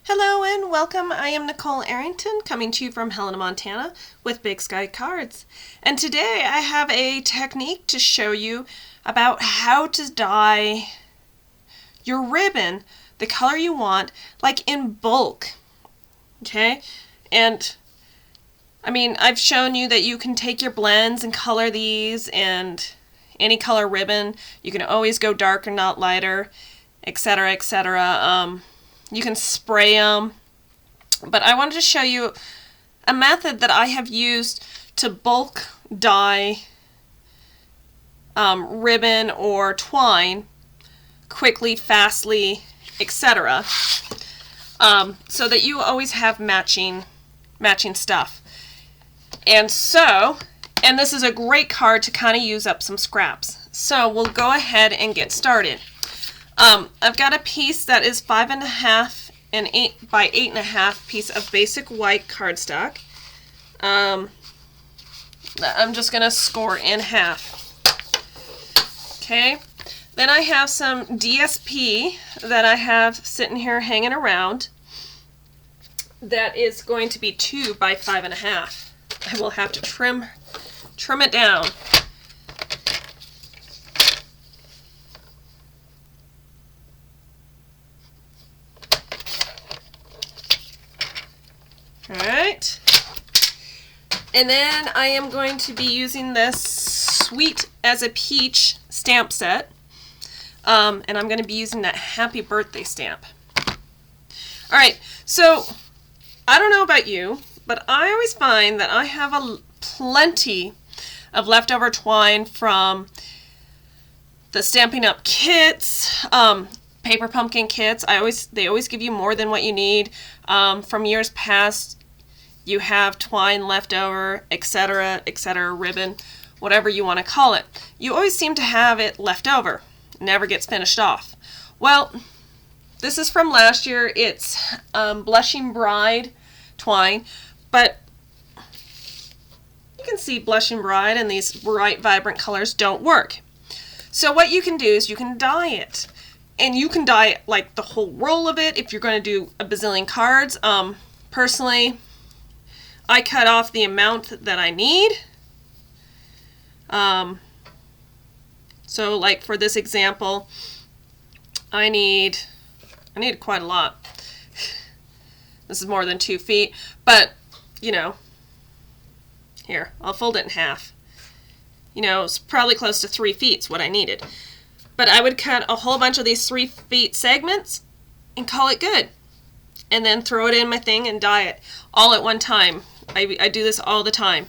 Hello and welcome. I am Nicole Arrington coming to you from Helena, Montana with Big Sky Cards. And today I have a technique to show you about how to dye your ribbon the color you want, like in bulk. Okay? And I mean, I've shown you that you can take your blends and color these, and any color ribbon. You can always go darker, not lighter, etc., etc. You can spray them, but I wanted to show you a method that I have used to bulk dye ribbon or twine quickly, fastly, etc. So that you always have matching stuff. And this is a great card to kind of use up some scraps. So we'll go ahead and get started. I've got a piece that is 5.5 and 8 by 8.5 piece of basic white cardstock. I'm just going to score in half. Okay. Then I have some DSP that I have sitting here hanging around. That is going to be 2 by 5.5. I will have to trim it down. Alright, and then I am going to be using this Sweet as a Peach stamp set, and I'm going to be using that Happy Birthday stamp. Alright, so I don't know about you, but I always find that I have plenty of leftover twine from the Stampin' Up! Kits, paper pumpkin kits. They always give you more than what you need. From years past, you have twine left over, etc., etc., ribbon, whatever you want to call it. You always seem to have it left over. It never gets finished off. Well, this is from last year. It's Blushing Bride twine, but you can see Blushing Bride and these bright, vibrant colors don't work. So what you can do is you can dye it. And you can dye like the whole roll of it if you're going to do a bazillion cards. Personally, I cut off the amount that I need. So like for this example, I need quite a lot. This is more than 2 feet, but you know, here, I'll fold it in half. You know, it's probably close to 3 feet is what I needed. But I would cut a whole bunch of these 3 feet segments and call it good. And then throw it in my thing and dye it all at one time. I do this all the time.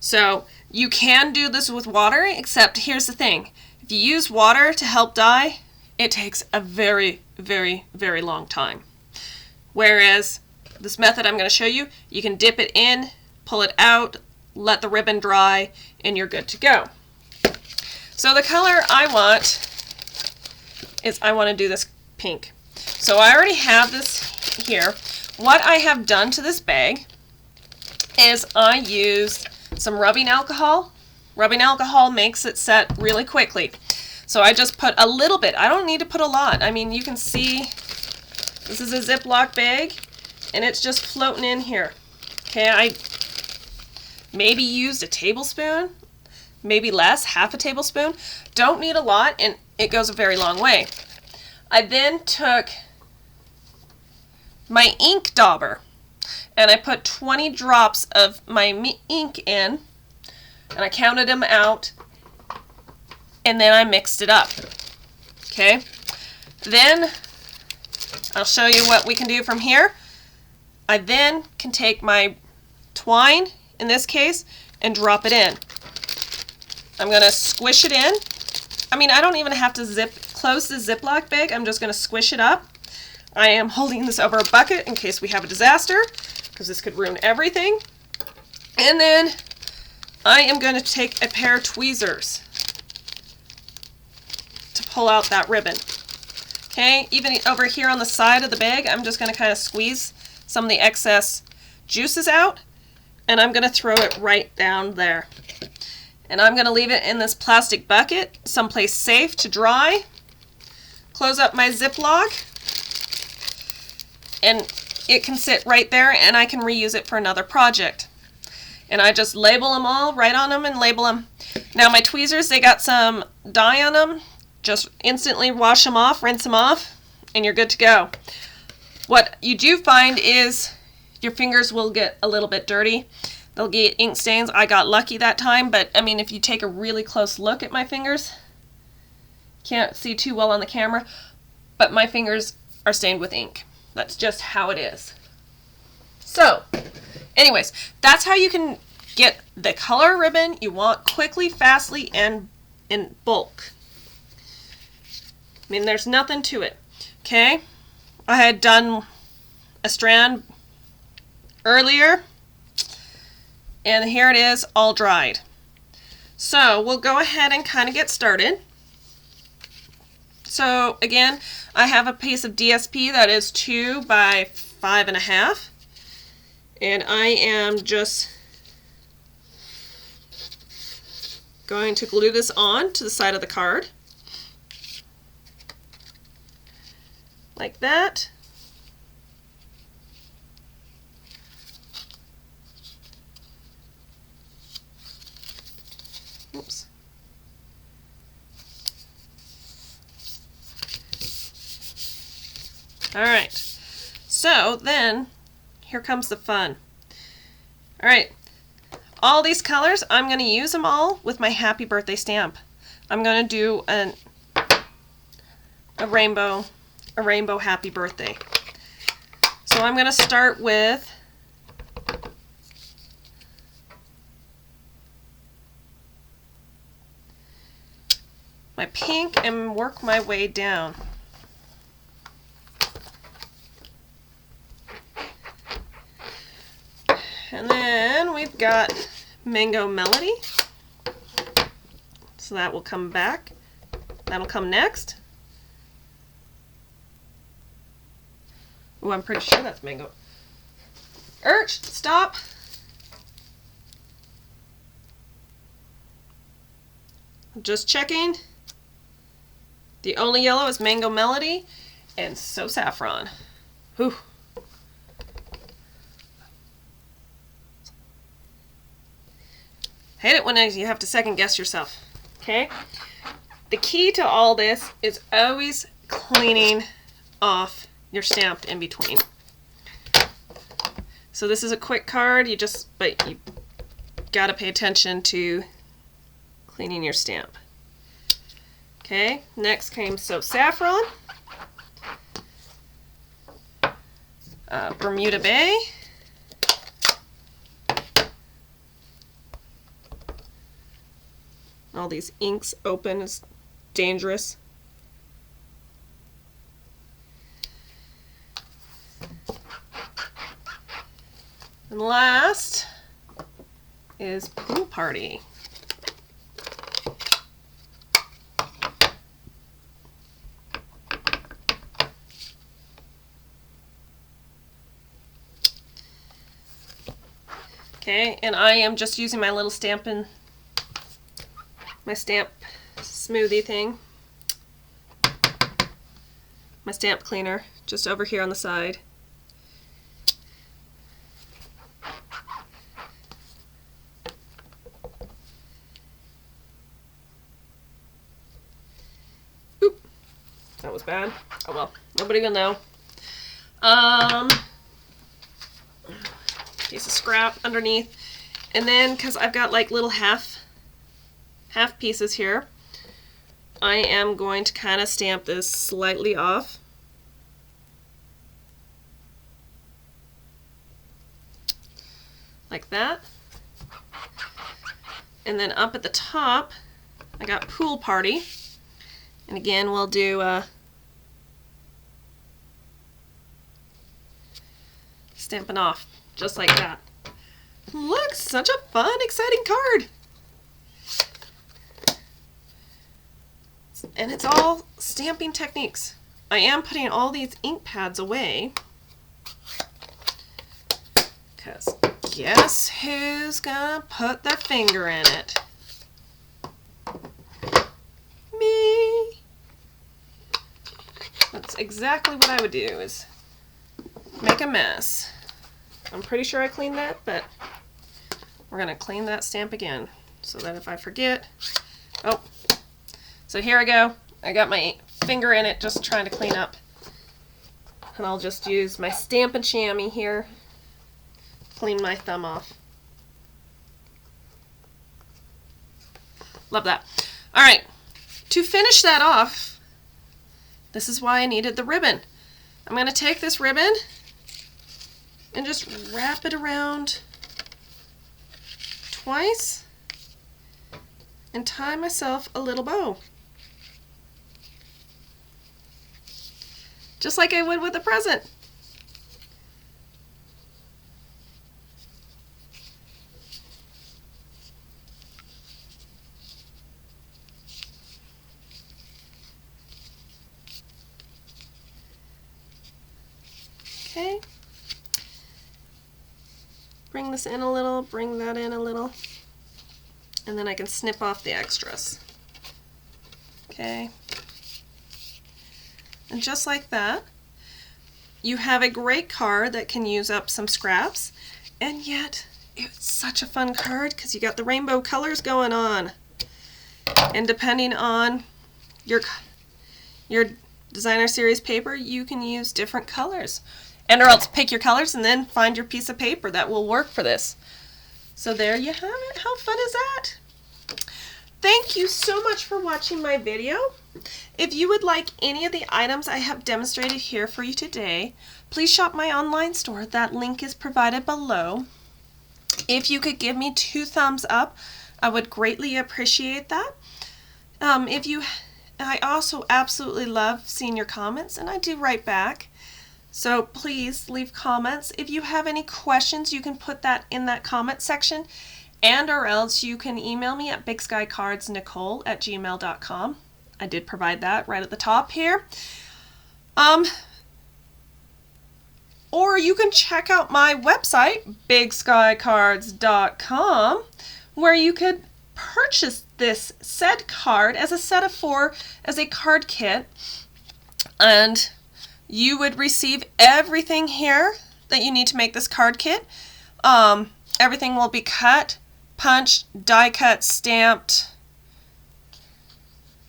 So you can do this with water, except here's the thing. If you use water to help dye, it takes a very, very, very long time. Whereas this method I'm going to show you, you can dip it in, pull it out, let the ribbon dry, and you're good to go. So the color I want is I want to do this pink. So I already have this here. What I have done to this bag is I used some rubbing alcohol. Rubbing alcohol makes it set really quickly. So I just put a little bit. I don't need to put a lot. I mean, you can see this is a Ziploc bag and it's just floating in here. Okay, I maybe used a tablespoon, maybe less, half a tablespoon. Don't need a lot, and it goes a very long way. I then took my ink dauber and I put 20 drops of my ink in, and I counted them out, and then I mixed it up. Okay, then I'll show you what we can do from here. I then can take my twine, in this case, and drop it in. I'm going to squish it in. I mean, I don't even have to close the Ziploc bag. I'm just going to squish it up. I am holding this over a bucket in case we have a disaster, because this could ruin everything. And then I am going to take a pair of tweezers to pull out that ribbon. Okay, even over here on the side of the bag, I'm just going to kind of squeeze some of the excess juices out, and I'm going to throw it right down there. And I'm going to leave it in this plastic bucket, someplace safe to dry. Close up my Ziploc. And it can sit right there and I can reuse it for another project. And I just label them all, write on them and label them. Now my tweezers, they got some dye on them. Just instantly wash them off, rinse them off, and you're good to go. What you do find is your fingers will get a little bit dirty. They'll get ink stains. I got lucky that time, but I mean, if you take a really close look at my fingers, can't see too well on the camera, but my fingers are stained with ink. That's just how it is. So, anyways, that's how you can get the color ribbon you want quickly, fastly, and in bulk. I mean, there's nothing to it. Okay? I had done a strand earlier, and here it is, all dried. So, we'll go ahead and kind of get started. So, again, I have a piece of DSP that is 2 by 5.5, and I am just going to glue this on to the side of the card, like that. Oops. All right, so then here comes the fun. All right, all these colors, I'm going to use them all with my happy birthday stamp. I'm going to do a rainbow happy birthday. So I'm going to start with my pink and work my way down. And then we've got Mango Melody. So that will come back. That'll come next. Oh, I'm pretty sure that's Mango. Stop! Just checking. The only yellow is Mango Melody, and so Saffron. Whew. Hate it when you have to second guess yourself. Okay? The key to all this is always cleaning off your stamp in between. So this is a quick card, but you gotta pay attention to cleaning your stamp. Okay, next came So Saffron, Bermuda Bay, all these inks open is dangerous. And last is Pool Party. Okay, and I am just using my little Stampin', my stamp smoothie thing, my stamp cleaner, just over here on the side. Oop, that was bad. Oh well, nobody will know. Piece of scrap underneath, and then because I've got like little half pieces here, I am going to kind of stamp this slightly off. Like that. And then up at the top, I got Pool Party. And again, we'll do Stampin' Off, just like that. Look, such a fun, exciting card. And it's all stamping techniques. I am putting all these ink pads away, because guess who's gonna put their finger in it? Me. That's exactly what I would do, is make a mess. I'm pretty sure I cleaned that, but we're going to clean that stamp again so that if I forget. Oh, so here I go. I got my finger in it just trying to clean up. And I'll just use my Stampin' chamois here. Clean my thumb off. Love that. All right, to finish that off, this is why I needed the ribbon. I'm going to take this ribbon and just wrap it around twice and tie myself a little bow. Just like I would with a present. Okay. Bring this in a little, bring that in a little, and then I can snip off the extras. Okay. And just like that, you have a great card that can use up some scraps, and yet it's such a fun card because you got the rainbow colors going on. And depending on your designer series paper, you can use different colors. And or else pick your colors and then find your piece of paper that will work for this. So there you have it. How fun is that? Thank you so much for watching my video. If you would like any of the items I have demonstrated here for you today, please shop my online store. That link is provided below. If you could give me 2 thumbs up, I would greatly appreciate that. I also absolutely love seeing your comments, and I do write back. So please leave comments. If you have any questions, you can put that in that comment section, and or else you can email me at bigskycardsnicole@gmail.com. I did provide that right at the top here. Or you can check out my website, bigskycards.com, where you could purchase this said card as a set of 4 as a card kit, and you would receive everything here that you need to make this card kit. Everything will be cut, punched, die cut, stamped,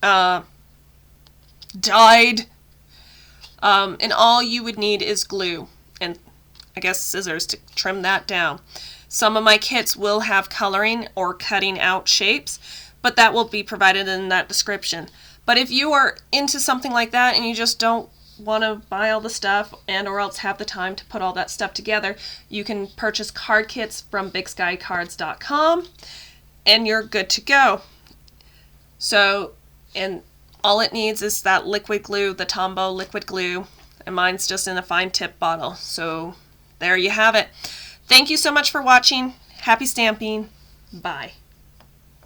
dyed, and all you would need is glue and I guess scissors to trim that down. Some of my kits will have coloring or cutting out shapes, but that will be provided in that description. But if you are into something like that and you just don't want to buy all the stuff and or else have the time to put all that stuff together, you can purchase card kits from bigskycards.com and you're good to go. So, and all it needs is that liquid glue, the Tombow liquid glue, and mine's just in a fine tip bottle. So there you have it. Thank you so much for watching. Happy stamping. Bye.